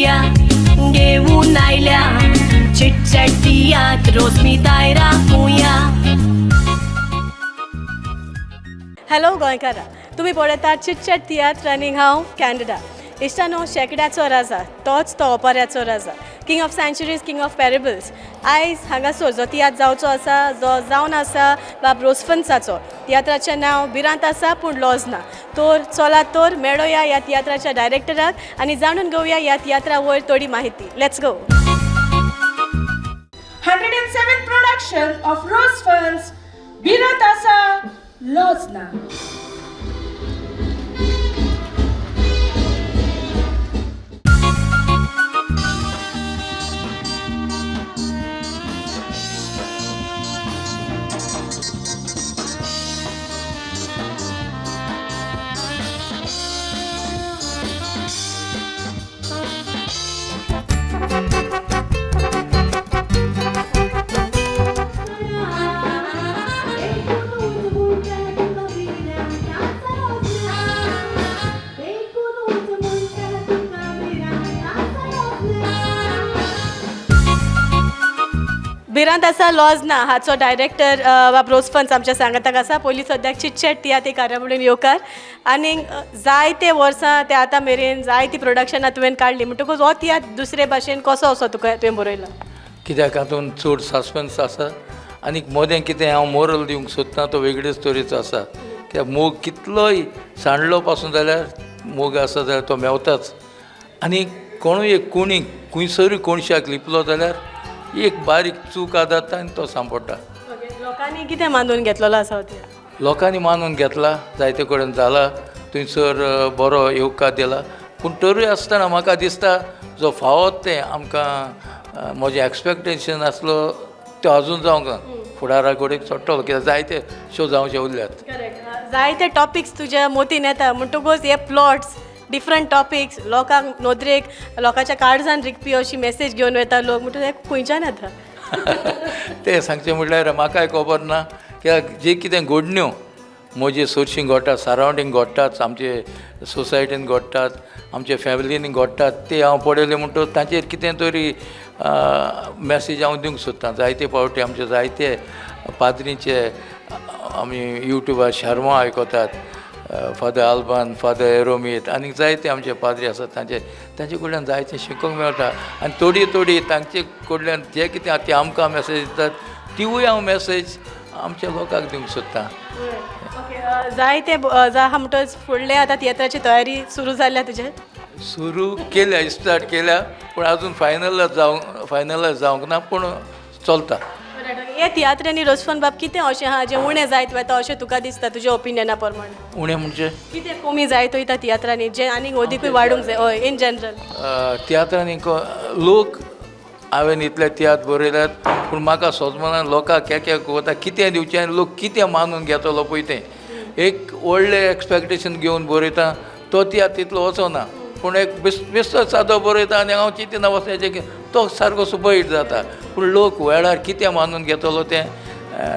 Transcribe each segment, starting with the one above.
घेऊया घेऊन आयल्या चिटचॅट तियात रोज मी दायरा राखूया. हॅलो गोंयकारा, तुमी पळयतात चिटचॅट तियात्र आनी हांव कॅनडा. इश्टानो, शेकड्याचो राजा तोच तो ओपेऱ्याचो राजा, king of centuries, king of parables. आयज हांगासर जो तियात्र जावचो आसा, जो जावन आसा बाब रोसफन्साचो, तियात्राचें नांव भिरांत आसा पूण लॉज ना. तर चला तर मेळोया ह्या तियात्राच्या डायरेक्टराक आनी जाणून घेवया ह्या तियात्रा वयर थोडी माहिती. Let's go. 107th production of Rosefans, Biratasa Lozna. भिरांत आसा लॉज ना हाचो डायरेक्टर बाब रोसफन्स आमच्या सांगाताक आसा. पयलीं सद्याक चिटचॅट तियात्र कार्यावळीन येवकार. आनी जायते वर्सां ते आतां मेरेन जायती प्रोडक्शनां तुवें काडली. म्हणटकूच हो तियात्र दुसरे भाशेन कसो असो तुका तुवें बरयला? कित्याक हातूंत चड सस्पेन्स आसा आनी मदें कितें हांव मोरल दिवंक सोदतां तो वेगळेच तरेचो आसा. कित्याक मोग कितलोय सांडलो पासून जाल्यार मोग आसा जाल्यार तो मेवताच. आनी कोणूय एक कोणीक खंयसरूय कोणशाक लिपलो जाल्यार एक बारीक चूक आदाता आनी तो सांपडटा. लोकांनी कितें मानून घेतलेलो आसा हो तियात्र? लोकांनी मानून घेतला, जायते कडेन जाला, थंयसर बरो येवकार दिला. पूण तरूय आसतना म्हाका दिसता जो फावत तें आमकां म्हजें एक्सपेक्टेशन आसलो तो अजून जावंक ना. फुडारा कडेन चडटलो कित्याक जायते शो जावचे उरल्यात. जायते टॉपिक्स तुज्या मोतीन येता. म्हणटकूच हे प्लॉट्स डिफरंट टॉपिक्स लोकांक नोदरेक लोकांच्या कार्ड्सान रिकपी अशी मेसेज घेवन वता लोक. म्हणटकूच हे खंयच्यान येता? तें सांगचें म्हटल्यार म्हाकाय खबर ना. कित्याक जे कितें घडण्यो म्हजे सोरशीं घडटात, सरावंडींग घडटात, आमचे सोसायटीन घडटात, आमचे फॅमिलीनी घडटात, ते हांव पळयलें म्हणटकूच ताचेर कितें तरी मॅसेज हांव दिवंक सोदतां. जायते फावटी आमचे जायते पाद्रीचे आमी युट्यूबार शर्मा आयकतात, फादर आल्बान, फादर एरोमीत आनी जायते आमचे पाद्री आसात. तांचे कडल्यान जायतें शिकोवंक मेळटा. आनी थोडी तांचे कडल्यान जे कितें ते आमकां मॅसेज दितात तिवूय हांव मॅसेज आमच्या लोकांक दिवंक सोदतां. जायते म्हणटच फुडले आतां तियात्राची तयारी सुरू जाल्या तुजे? सुरू केल्या, स्टार्ट केल्या, पूण आजून फायनलायज जावंक ना, पूण चलता. हे तियात्रांनी रोसफन बाब कितें अशें आहा जें उणें जायत वता अशें तुका दिसता तुज्या ओपिनियना प्रमाणे? उणें म्हणजे कितें कमी जायत वयता तियात्रांनी जें आनीक अदीकूय वाडूंक जाय? हय, इन जनरल तियात्रांनी लोक हांवें इतले तियात्र बरयल्यात, पूण म्हाका सोजमनान लोकांक एक वता कितें दिवचें आनी लोक कितें मानून घेतलो पळय तें. एक व्हडलें एक्सपेक्टेशन घेवन बरयता तो तियात्र तितलो वचना. पूण एक बेश्टो सादो बरयता आनी हांव चिंतना वचपाचें तो सारको सुपरहीट जाता. पूण लोक वेळार कितें मानून घेतलो तें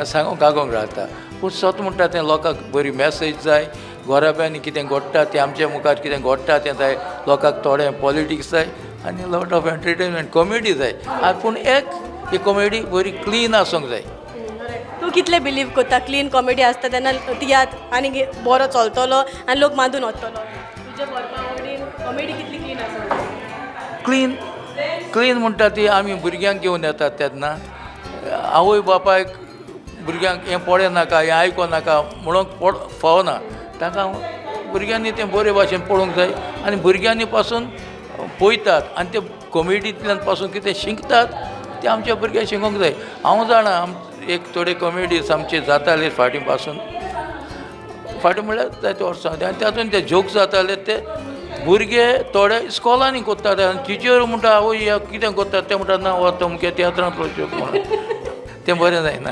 सांगूंक कागोंक रावता. पूण स्वता म्हणटा तें लोकांक बरी मॅसेज जाय. घोराब्यांनी कितें घडटा तें आमच्या मुखार कितें घडटा तें जाय. लोकांक थोडें पॉलिटिक्स जाय आनी लॉट ऑफ एंटरटेनमेंट कॉमेडी जाय. पूण ही कॉमेडी बरी क्लीन आसूंक जाय. तूं कितलें बिलीव करता क्लीन कॉमेडी आसता तेन्ना तियात्र आनी बरो चलतलो आनी लोक मानून वतलो? तुज्या बरोबरीन कॉमेडी कितली क्लीन आसा? क्लीन म्हणटा ती आमी भुरग्यांक घेवन येतात तेन्ना आवय बापायक भुरग्यांक हें पळय नाका, हें आयको नाका म्हणूंक फावना. ताका भुरग्यांनी तें बरे भाशेन पळोवंक जाय आनी भुरग्यांनी पासून पळयतात आनी ते कॉमेडींतल्यान पासून कितें शिकतात ते आमच्या भुरग्यांक शिकोवंक जाय. हांव जाणा एक थोडे कॉमेडीज आमचे जाताले फाटीं पासून, फाटीं म्हळ्यार जायते वर्सां आनी तातूंत ते जोक्स जाताले ते भुरगे थोडे इस्कॉलांनी कोत्तात आनी टिचर म्हणटा आवय कितें कोत्तात ते म्हणटा ना वता मुख्य तियात्रांतलो जोक म्हणून तें बरें जायना.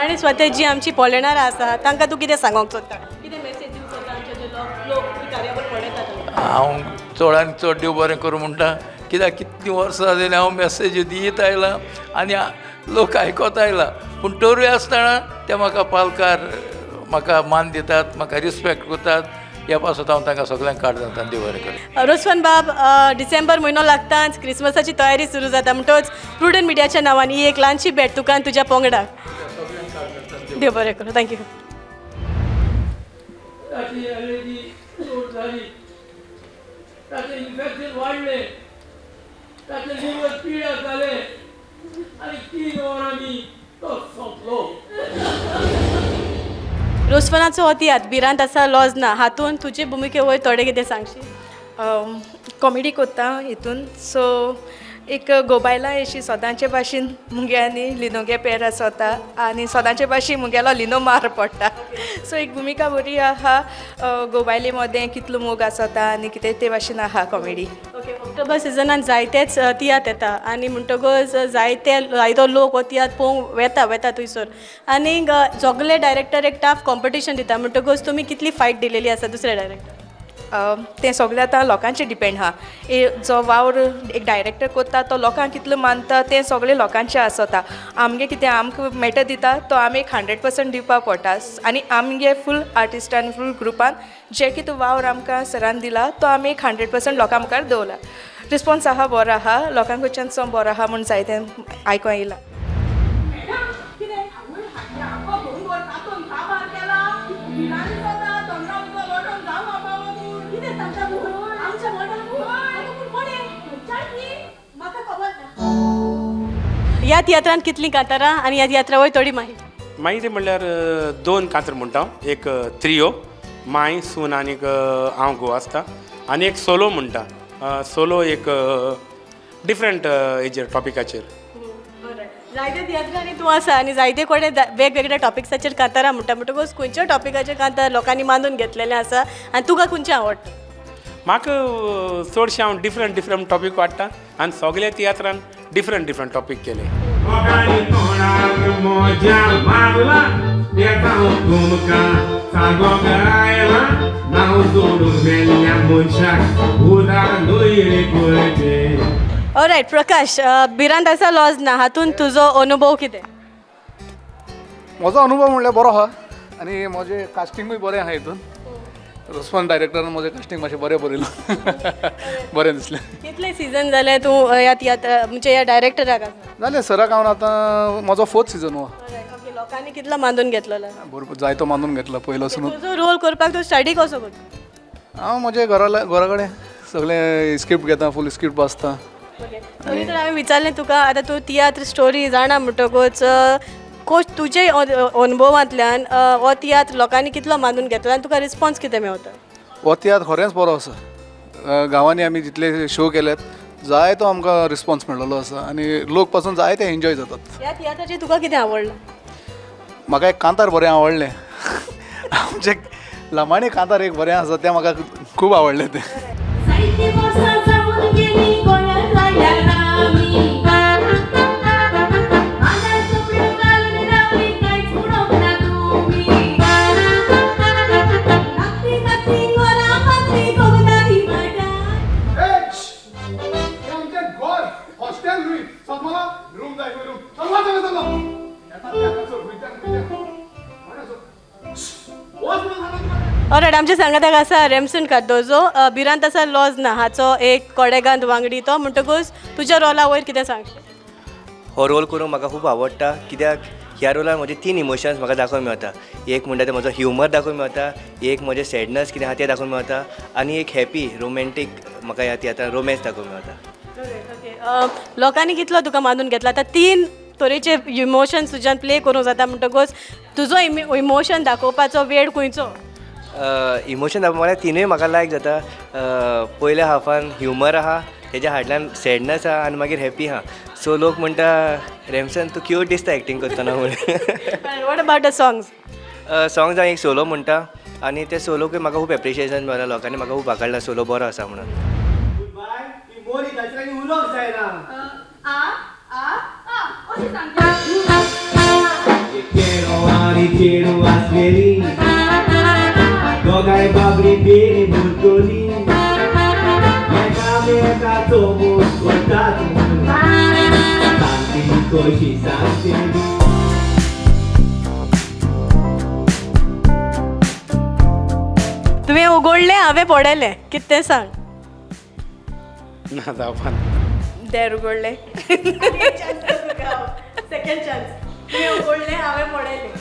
आनी स्वता जी आमची पळयणारां आसा तांकां तूं कितें सांगोंक सोदता? कितें मॅसेज दिवंक सोदता आमचे जे लोक ही कार्यावळ पळयतात? हांव चडांत चड देव बरें करूं म्हणटा. कित्याक कितलीं वर्सां जालीं हांव मॅसेज दीत आयलां आनी लोक आयकत आयला. पूण तरूय आसतना ते म्हाका पालकार म्हाका मान दितात, म्हाका रिस्पेक्ट करतात ह्या पासत हांव तांकां सगळ्यांक कार्ड जाता देव बरें करूं. रोसवन बाब, डिसेंबर म्हयनो लागताच क्रिसमसाची तयारी सुरू जाता म्हणटच प्रुडंट मिडियाच्या नांवान ही एक ल्हानशी भेट तुका आनी तुज्या पंगडाक. देव बरें करूं. थँक्यू. ताची एलर्जी चड जाली, ताचें इन्फेक्शन वाडलें, ताचे लिव्हर पिड्यार जाले आनी 3 वरांनी तो सोंपलो. रोसवनाचो हो तियात्र भिरांत आसा लॉजना हातून तुजे भुमिके वयर थोडे कितें सांगशी. कॉमेडी कोत्ता हितून. सो एक गोबायला अशी सदांचे भाशेन मुगे आनी लिनोगे पेर आसता आनी सदांचे भाशेन मुगेलो लिनो मार पडटा. सो एक भुमिका बरी आहा. गोबायले मदें कितलो मोग आसता आनी कितें ते भाशेन आहा कॉमेडी. ओके. ऑक्टोबर सिजनान जायतेच तियात्र येता आनी म्हणटकच जायतो लोक हो तियात्र पळोवंक वेता थंयसर. आनीक सगळे डायरेक्टर एक टफ कॉम्पिटिशन दिता म्हणटकच तुमी कितली फायट दिलेली आसा दुसरे डायरेक्टर. तें सगळें आतां लोकांचेर डिपेंड आहा. जो वावर एक डायरेक्टर कोत्ता तो लोकांक कितलो मानता तें सगळें लोकांचें आसता. आमगे कितें आमकां मॅटर दिता तो आमी 100% दिवपाक पडटा आनी आमगे फूल आर्टिस्टान फूल ग्रुपान जे कितें वावर आमकां सरान दिला तो आमी 100% लोकां मुखार दवरला. रिस्पॉन्स आहा बरो आहा, लोकां कडच्यान सो बरो आहा म्हूण जायतें आयकूं येयलां. ह्या तियात्रांत कितलीं कांतारां आनी ह्या तियात्रा वयर थोडी माहिती. माहिती म्हणल्यार 2 कांतर म्हणटा. एक त्रियो माय सून आनीक हांव घोव आसता आनी एक सोलो म्हणटा. सोलो एक डिफरंट हेजेर टॉपिकाचेर. जायते तियात्रांनी तूं आसा आनी जायते कडेन वेगवेगळ्या टॉपिक्साचेर कांतारां म्हणटा म्हणटकच खंयच्या टॉपिकाचेर कांतार लोकांनी मानून घेतलेलें आसा आनी तुका खंयचें आवडटा. म्हाका चडशें हांव डिफरंट टॉपीक वाडटा आनी सगळ्या तियात्रान डिफरंट टॉपीक केले. Ogani tonak moja marla Dieta hukumka Sagogaila Naudulu venya munchak Udar nuiri kurje. Alright. Prakash, भिरांत आसा लॉजना हातून तुजो अनुभव कितें. म्हजो अनुभव म्हणल्यार बरो आहा आनी म्हजें कास्टिंगूय बरें आहा हितून. रोसवन डायरेक्टरान म्हजें कास्टिंग मातशें बरें बरयलां. बरें दिसलें. कितले सिजन जाले तूं ह्या तियात्रा म्हणजे ह्या डायरेक्टराक आसा. जालें सराक हांव आतां म्हजो 4th सीजन हो. ओके. लोकांनी कितलो मानून घेतलेलो. भरपूर जायतो मानून घेतला पयलोसून. तुजो रोल करपाक तूं स्टडी कसो करता. हांव म्हजे घरा कडेन सगळें स्क्रिप्ट घेता, फूल स्क्रिप्ट वाचता. तरी तर हांवें विचारलें तुका आतां तूं तियात्र स्टोरी जाणा म्हणटकच तुजे अनुभवांतल्यान हो तियात्र लोकांनी कितलो मानून घेतलो आनी तुका रिस्पॉन्स कितें मेळटा. हो तियात्र खरेंच बरो आसा. गांवांनी आमी जितले शो केल्यात जायतो आमकां रिस्पॉन्स मेळिल्लो आसा आनी लोक पासून जायते एन्जॉय जातात. ह्या तियात्राचेर तुका कितें आवडलें. म्हाका एक कांतार बरें आवडलें. आमचे लमाणे कांतार एक बरें आसा तें म्हाका खूब आवडलें तें. साहित्य वर्सां जाऊन गेली गोंयांत राहिल्या आमी. आदार सपळ्यो घालून रावली कांयच म्हणोंक ना तुमी. धाकटी घरां बांदली गोगदारी वाड्यार. ऑलरायट. आमच्या सांगाताक आसा रेमसन कार्दोजो. भिरांत आसा लॉजना हाचो एक कोडेगांत वांगडी तो म्हणटकच तुज्या रोला वयर कितें सांगशी. हो रोल करूंक म्हाका खूब आवडटा कित्याक ह्या रोलान म्हजे 3 इमोशन्स म्हाका दाखोवंक मेळटा. एक म्हणटा तें म्हजो ह्युमर दाखोवंक मेळटा, एक म्हजें सॅडनस कितें आहा तें दाखोवंक मेळटा आनी एक हॅपी रोमॅन्टीक म्हाका ह्या तियात्रान रोमॅन्स दाखोवंक मेळटा. लोकांनी कितलो तुका मानून घेतला. आतां 3 तरेचे इमोशन्स तुज्यान प्ले करूंक जाता म्हणटकच तुजो इमोशन दाखोवपाचो वेळ खंयचो. इमोशन दाखोवंक म्हळ्यार तिनूय म्हाका लायक जाता. पयल्या हाफान ह्युमर आहा, तेज्या फाटल्यान सॅडनस आहा आनी मागीर हॅपी आहा. सो लोक म्हणटा रेमसन तूं क्यूट दिसता एक्टींग करतना म्हणून. What about the songs. Songs हांव एक सोलो म्हणटा आनी ते सोलोकूय म्हाका खूब एप्रिशिएशन मेळ्ळां. लोकांनी म्हाका खूब आकारला सोलो बरो आसा म्हणून. Dogai babri bere burgoli Meka tomo kontatu Santi koshi santi. तुम्ही उगडलें हांवें पडयलें कितें तें सांग. ना जावपा देर उगडलें. Second chance. तुवें उगडलें हांवें पडयलें.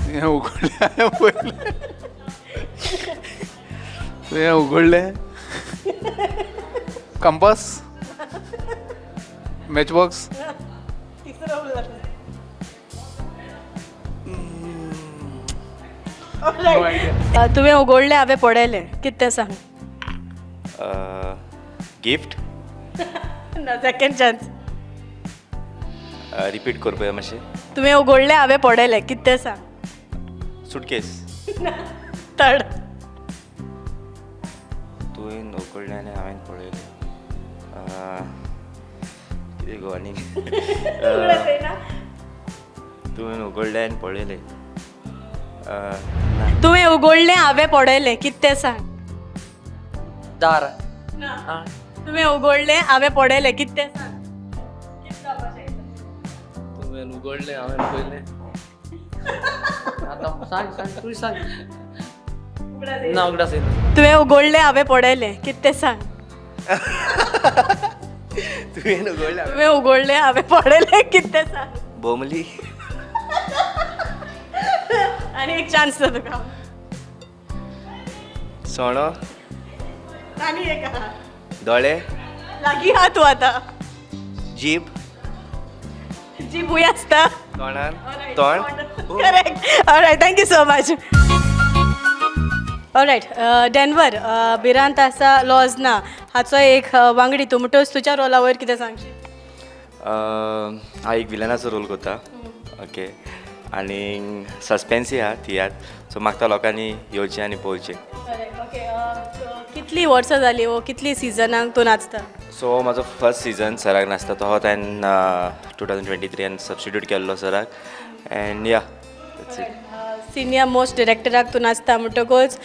तुवें उगडलें हांवें पळयलें. तुवें उगडलें कंपास मॅचबॉक्स. तिसरो उरलो. तुवें उगडलें हांवें पडयलें कितें तें सांग. गिफ्ट ना सेकंड चान्स. रिपीट करपया मातशें. तुवें उगडलें हांवें पडयलें कितें तें सांग. सुटकेस. थर्ड. तुवें उगडलें आनी हांवें पळयलें. कितें गो आनी तुवें उगडलें आनी पळयलें. तुवें उगडलें हांवें पडयलें कितें तें सांग. दार. तुवें उगडलें हांवें पडयलें कितें तें सांग. तुवें उगडलें हांवें पळयलें. आतां सांग सांग तूं सांग. ना उगडास येना. तुवें उगडलें हांवें पडयलें कितें तें सांग. तुवें उगडलें तुवें उगडलें हांवें पडयलें कितें तें सांग. बोमली. आनी एक चान्स दो तुका. सोणो. आनी एक आहा. दोळे. लागीं आहा तूं आतां. जीब. जी बुय आसता. तोंडान. तोंड. Correct. Alright thank you so much. Alright Denver भिरांत आसा लॉझना हाचो एक वांगडी तूं म्हणटच तुज्या रोला वयर कितें सांगशील. हांव एक विलनाचो रोल करता. ओके आनी सस्पेन्सी आहा तियात सो म्हाका लोकांनी येवचें आनी पळोवचें. ओके कितलीं वर्सां जालीं वो कितलीं सिजनांक तूं नाचता. सो म्हाजो फर्स्ट सिजन सराक नाचता तो हांवें 2023 सबस्टिट्यूट केल्लो सराक एंड या सिनियर मोस्ट डिरेक्टराक तूं नाचता म्हणटकूच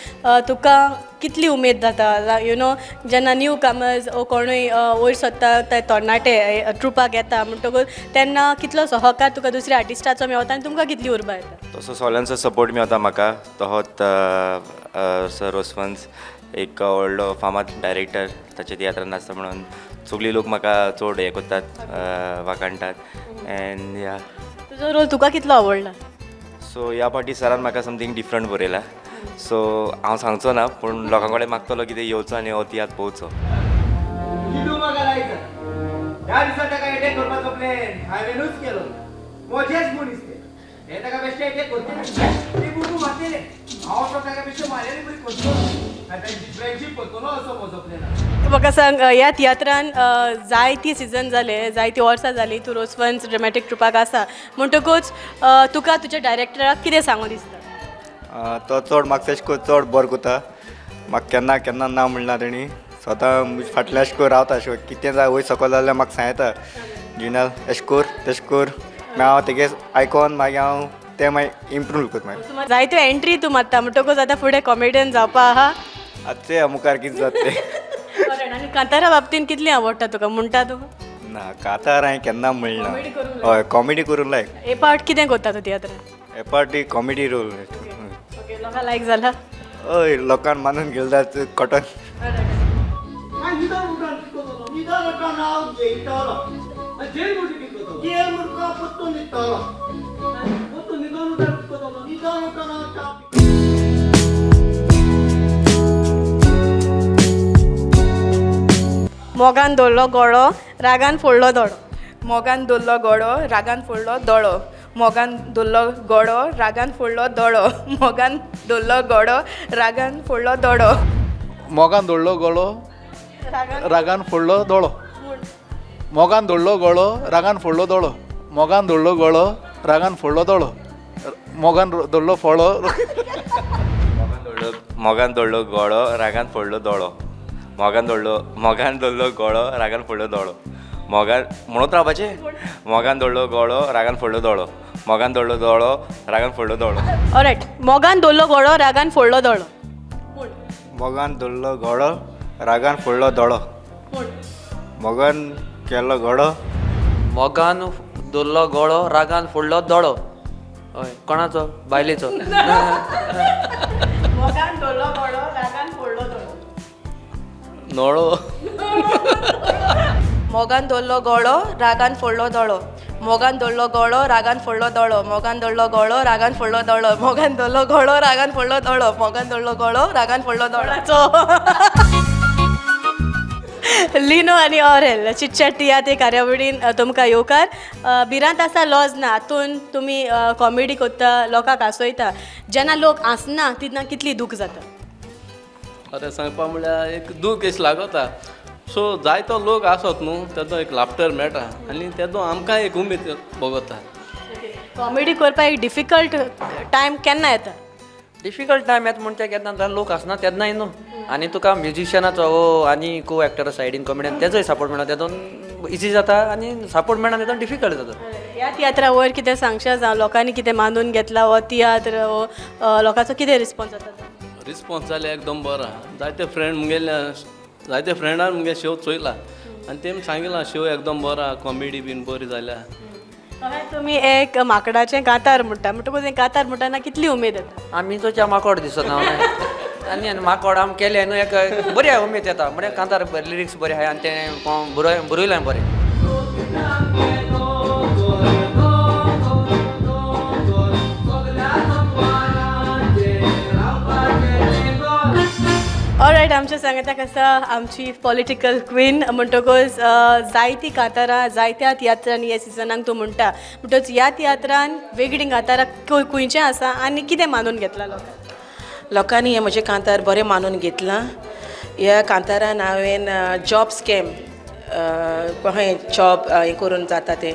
तुका कितली उमेद जाता यू नो जेन्ना न्यू कमर्स वो कोणूय वयर सोदता ते तरणाटे ट्रुपाक येता म्हणटकूच तेन्ना कितलो सहकार तुका दुसऱ्या आर्टिस्टाचो मेवता आनी तुमकां कितली उर्बा येता. तसो सगळ्यांचो सपोर्ट मेवता म्हाका तोहोत सर रोसवंस एक व्हडलो फामाद डायरेक्टर ताचे तियात्रान नाचता म्हणून सगळी लोक म्हाका चड हें करतात वाखाणटात एंड या तुजो रोल तुका कितलो आवडला. सो ह्या फावटी सरान म्हाका समथींग डिफरंट बरयला सो हांव सांगचो ना पूण लोकां कडेन मागतलो कितें येवचो आनी हो तियात्र पळोवचो. म्हाका लायता ह्या दिसा ताका एटेक करपाचो प्लॅन हांवेनूच केलो. मजेच म्हूण दिसते हे ताका बेश्टे एटेक करता ती बुकू मारतले हांव तो ताका बेश्टे मारलेली बरी करतलो आनी तांची फ्रेंडशीप करतलो असो म्हजो प्लॅन. म्हाका सांग ह्या तियात्रान जायती सिजन जाले जायती वर्सां जालीं तूं रोसवंस ड्रॅमॅटीक ट्रुपाक आसा म्हणटकूच तुका तुज्या डायरेक्टराक कितें सांगू दिसता. तो चड म्हाका तेश को चड बरो करता. म्हाका केन्ना केन्ना ना म्हणला तेणी स्वता फाटल्यान अशें करून रावता अशें कितें जाय वयर सकयल जाल्यार म्हाका सांगता जिनल अशें कर तशें कर मागीर हांव तेगे आयकोन मागीर हांव तें मागीर इम्प्रूव करता. मागीर जायत्यो एंट्री तूं मारता म्हणटकूच आतां फुडें कॉमेडियन जावपा आहा. आतां मुखार कितें जाता तें. आनी कांतारा बाबतींत कितली आवडटा तुका म्हणटा तूं. ना कांतार हांवें केन्ना म्हणना. हय कॉमेडी करून लायक. हे पार्ट कितें करता तूं तियात्रान. हे पार्टी कॉमेडी रोल. ओके लोकां लायक जाला. हय लोकांक मानून गेलो कॉटन. मोगान दवरलो गळो रागान फोडलो दोळो. मोगान दवरलो गडो रागान फोडलो दोळो. मोगान दवरलो गडो रागान फोडलो दोळो. मोगान दवरलो गडो रागान फोडलो दोळो. मोगान दवरलो गळो रागान फोडलो दोळो. मोगान दवरलो गळो रागान फोडलो दोळो. मोगान दवरलो गळो रागान फोडलो दोळो. मोगान दवरलो फळो. मोगान दवरलो गळो रागान फोडलो दोळो. मोगान दवरलो गळो रागान फोडलो दोळो. मोगान म्हणत रावपाचें. मोगान दवरलो गळो रागान फोडलो दोळो. मोगान दवरलो दोळो रागान फोडलो दोळो. ऑलरायट मोगान दवरलो गळो रागान फोडलो दोळो. मोगान दवरलो गळो रागान फोडलो दोळो. मोगान केल्लो गडो मोगान दवरलो गळो रागान फोडलो दोळो. हय कोणाचो बायलेचो मोगान दवरलो गळो रागान फोडलो दोळो नोळो मोगान दवरलो गळो रागान फोडलो दोळो मोगान दवरलो गळो रागान फोडलो दोळो मोगान दवरलो गळो रागान फोडलो दोळो मोगान दवरलो गळो रागान फोडलो दोळो मोगान दवरलो गळो रागान फोडलो दोळो लिनो आनी ऑरेल चिटचॅट तियात्र हे कार्यावळीन तुमकां येवकार भिरांत आसा लॉज ना हातून तुमी कॉमेडी कोत्ता लोकांक हांसयता जेन्ना लोक हांसना तेन्ना कितली दूख जाता खरें सांगपा म्हळ्यार एक दूख एश लागता सो जायतो लोक आसत न्हू तेजो एक लाफ्टर मेळटा आनी तेजो आमकां एक उमेद भोगता कॉमेडी करपाक एक डिफिकल्ट टायम केन्ना येता डिफिकल्ट टायम येता म्हणटा केन्ना लोक आसना तेन्नाय न्हू आनी तुका म्युजिशियनाचो आनी को एक्टर सायडीन कॉमेडियन तेजोय सपोर्ट मेळना तेजोन इजी जाता आनी सपोर्ट मेळना तेजोन डिफिकल्ट जाता ह्या तियात्रा वयर कितें सांगशा जावं लोकांनी कितें मानून घेतला हो तियात्र हो लोकांचो कितें रिस्पॉन्स जाता रिस्पॉन्स जाले एकदम बरो जायते फ्रेंड मुगेले जायते फ्रेंडान मुगे शो चोयला आनी तेमी सांगिला शो एकदम बरो कॉमेडी बीन बरी जाल्या तुमी एक माकडाचें कांतार म्हणटा म्हणटकूच एक कांतार म्हणटाना कितली उमेद येता आमी तो माकोड दिसत ना आनी माकोड आम केले न्हू एक बरी उमेद येता म्हणजे कांतार लिरिक्स बरे आहाय आनी तें बरयलें बरें ऑलरायट आमच्या सांगता आसा आमची पॉलिटिकल क्वीन म्हणटकूच जायतीं कांतारां जायत्या तियात्रांनी ह्या सिजनाक तूं म्हणटा म्हणटकूच ह्या तियात्रान वेगळीं कांतारां खंयचें आसा आनी कितें मानून घेतला लोकांनी हे म्हजे कांतार बरें मानून घेतलां ह्या कांतारान हांवें जॉब स्कॅम कहें जॉब हें करून जाता तें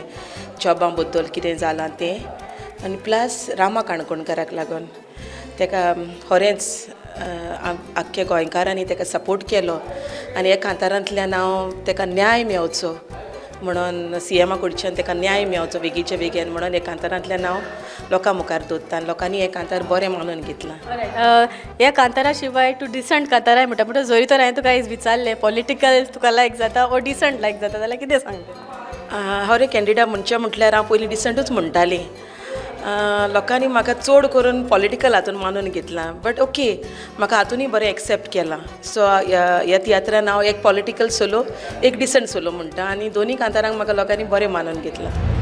जॉबा बद्दल कितें जालां तें आनी प्लस रामा काणकोणकाराक लागून ताका खरेंच आख्ख्या गोंयकारांनी ताका सपोर्ट केलो आनी ह्या कांतारांतल्यान हांव ताका न्याय मेळचो म्हणून CMा कडच्यान ताका न्याय मेळचो बेगीचे बेगीन म्हणून हे कांतारांतल्यान हांव लोकां मुखार दवरता आनी लोकांनी हे कांतार बरें मानून घेतलां ह्या कांतारा शिवाय तूं डिसंट कांताराय म्हणटा म्हणटा जरी तर हांवें तुका विचारलें पॉलिटिकल तुका लायक जाता ओ डिसंट लायक जाता जाल्यार कितें सांगता हांव रे कॅन्डिडेट म्हणचे म्हटल्यार हांव पयलीं डिसंटूच म्हणटालें लोकांनी म्हाका चड करून पॉलिटिकल हातून मानून घेतलां बट ओके म्हाका हातूनय बरें एक्सेप्ट केलां सो ह्या तियात्रान हांव एक पॉलिटिकल सोलो एक डिसंट सोलो म्हणटा आनी दोनी कांतारांक म्हाका लोकांनी बरें मानून घेतलां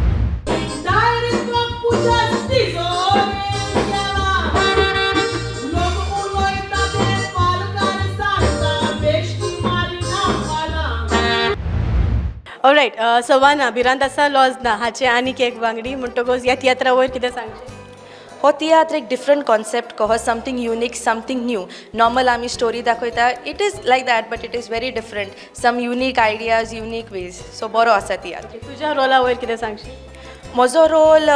ऑलरायट सवाना भिरांत आसा लॉज ना हाचे आनीक एक वांगडी म्हणटकूच ह्या तियात्रा वयर कितें सांगचें हो तियात्र एक डिफरंट कॉन्सेप्ट कहो something unique something new normal आमी स्टोरी दाखयता it is like that but it is very different some unique ideas unique ways so बरो आसा तियात्र तुज्या रोला वयर कितें सांगशीं म्हजो रोल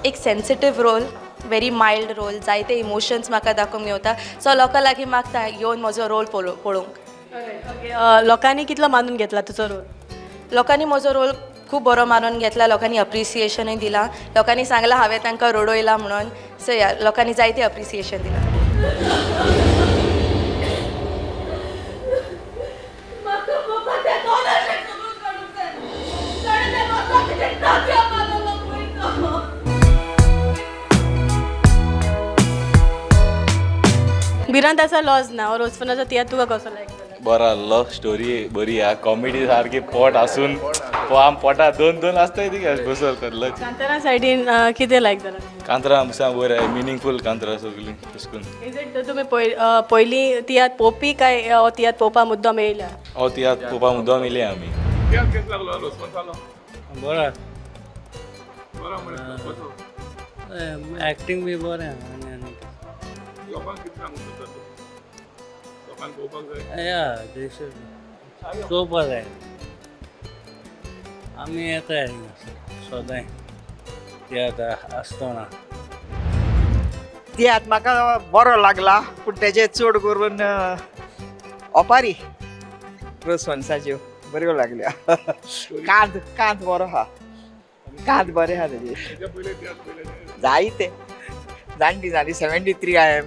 एक sensitive role very mild role जायते इमोशन्स म्हाका दाखोवंक मेवता सो लोकां लागीं मागता येवन म्हजो रोल पळोवंक लोकांनी कितलो मानून घेतला तुजो रोल लोकांनी म्हजो रोल खूब बरो मानून घेतला लोकांनी अप्रिसिएशनूय दिलां लोकांनी सांगलां हांवें तांकां रडोयलां म्हणून सो ह्या लोकांनी जायतें अप्रिसिएशन दिलां भिरांत आसा लॉज ना रोजफोनाचो तियात्र तुका कसो लायक बरो आहलो स्टोरी बरी आहा कॉमेडी सारकी पोट आसून आम पोटा दोन आसताय ती बसर करलो कांतारा सायडीन कितें लायक जालां कांतरां आमच्या बरें आहाय मिनींगफूल कांतरां सगळीं तशें करून इज इट तुमी पयलीं तियात्र पळोवपी काय हो तियात्र पळोवपा मुद्दम येयल्या हो तियात्र पळोवपा मुद्दम येयले आमी बरो एक्टींग बी बरें या चोवपा जाय आमी येताय सोदां तियात्र आसतना तियात्र म्हाका बरो लागला पूण तेजे चड करून ओपारी रोसवंसाच्यो बऱ्यो लागल्या कांत बरो आहा कांत बरें आहा तेजे जायते जाणटी जाली 73 I am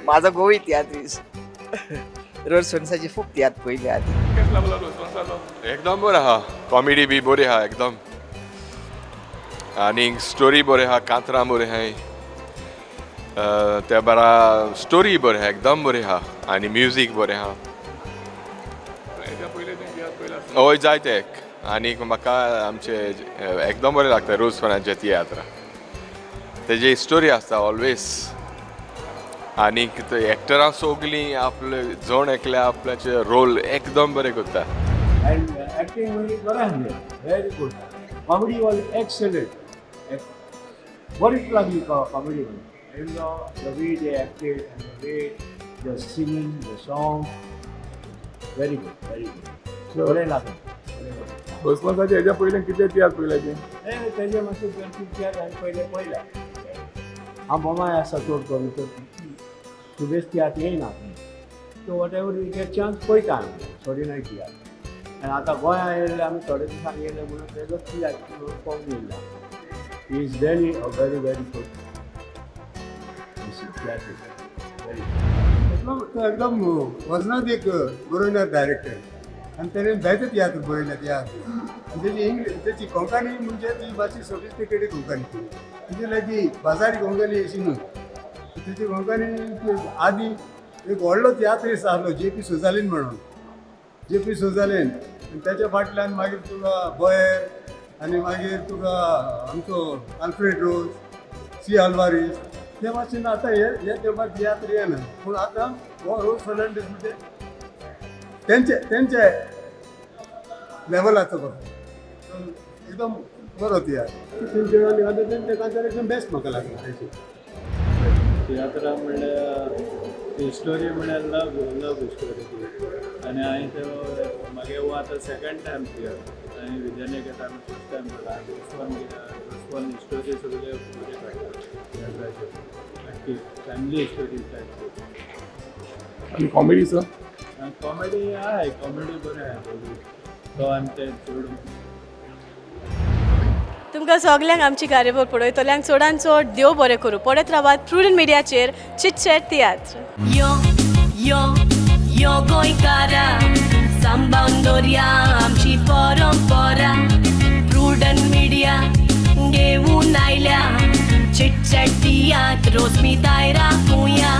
माझो गोंय तियात्र रोसवंसाची खूब तियात्र पयली आदी एकदम बरो आहा कॉमेडी बी बरी आहा एकदम आनी स्टोरी बरे आहा कांतरां बरें आहाय त्या बरा स्टोरी बरें आहा एकदम बरें आहा आनी म्युजीक बरें आहा हय जायते आनीक म्हाका आमचे एकदम बरें लागता रोज फनाचें तियात्र तेजी स्टोरी आसता ऑलवेज आनीक एक्टरां सोगलीं आपले जण एकल्या आपल्याचे रोल एकदम बरें करता And acting was very good. Comedy was excellent. What is like comedy? You know, the way they acted and the way the singing, the song, very good, very good. So, very lovely. रोसफन्साचे हेज्या पयलें कितें तियात्र पयल्याचें तेजे मातशें तियात्र हांवें पयलें पयल्या हांव बोमाय आसा चड करून तर सुबेज तियात्र येयना so what ever you get chance पळयता आमी थोडी नाय तियात्र आनी आतां गोंयांत येयले आमी थोडे दिसांनी येयले म्हणून तेजो तियात्र पळोवंक येयला he is really a very very good एकदम वजनात एक बरोवनार डायरेक्टर आनी तेणें जायते तियात्र पळयल्या तियात्र आनी तेजी इंग्लीश तेची कोंकणी म्हणजे ती मातशी सोफिस्टिकेटेड कोंकणी म्हणजे लागी बाजारी कोंकणी अशी न्हू तेची कोंकणी आदी एक व्हडलो तियात्रीस्ट आहलो J.P. सुजालीन म्हणून J.P. सुजालीन आनी तेच्या फाटल्यान मागीर तुका बोयर आनी मागीर तुका आमचो आल्फ्रेड रोज C. आल्वारीस ते भाशेन आतां हे तेंपार तियात्र येना पूण आतां हो रोज फर्नांडीस म्हणजे तेंचे लेवलाचो बरो एकदम बरो तियात्र तेंचे कांतार एकदम बेस्ट म्हाका लागला तेची तियात्रा म्हणल्यार स्टोरी म्हणल्यार लव स्टोरी आनी हांवें तो मागीर वो आतां सेकंड टायम तियात्र आनी विद्यानिकेत आमी फर्स्ट टायम केला रोसफन स्टोरी सगळे बरे काडटा तियात्राचे फॅमिली स्टोरी टायप आनी कॉमेडी सर कॉमेडी आहाय कॉमेडी बरें आहाय तो आनी ते चड तुमकां सगल्यांक आमची कार्यावळ पळयतल्यांक चडांत चड देव बरें करूं पळयत रावात प्रुडंट मिडियाचेर चिटचॅट तियात्र यो यो यो गोंयकारा सांबाळून दवरया आमची परंपरा प्रुडंट मिडिया घेवून आयल्या चिटचॅट तियात्र रोस्मिताय राखुया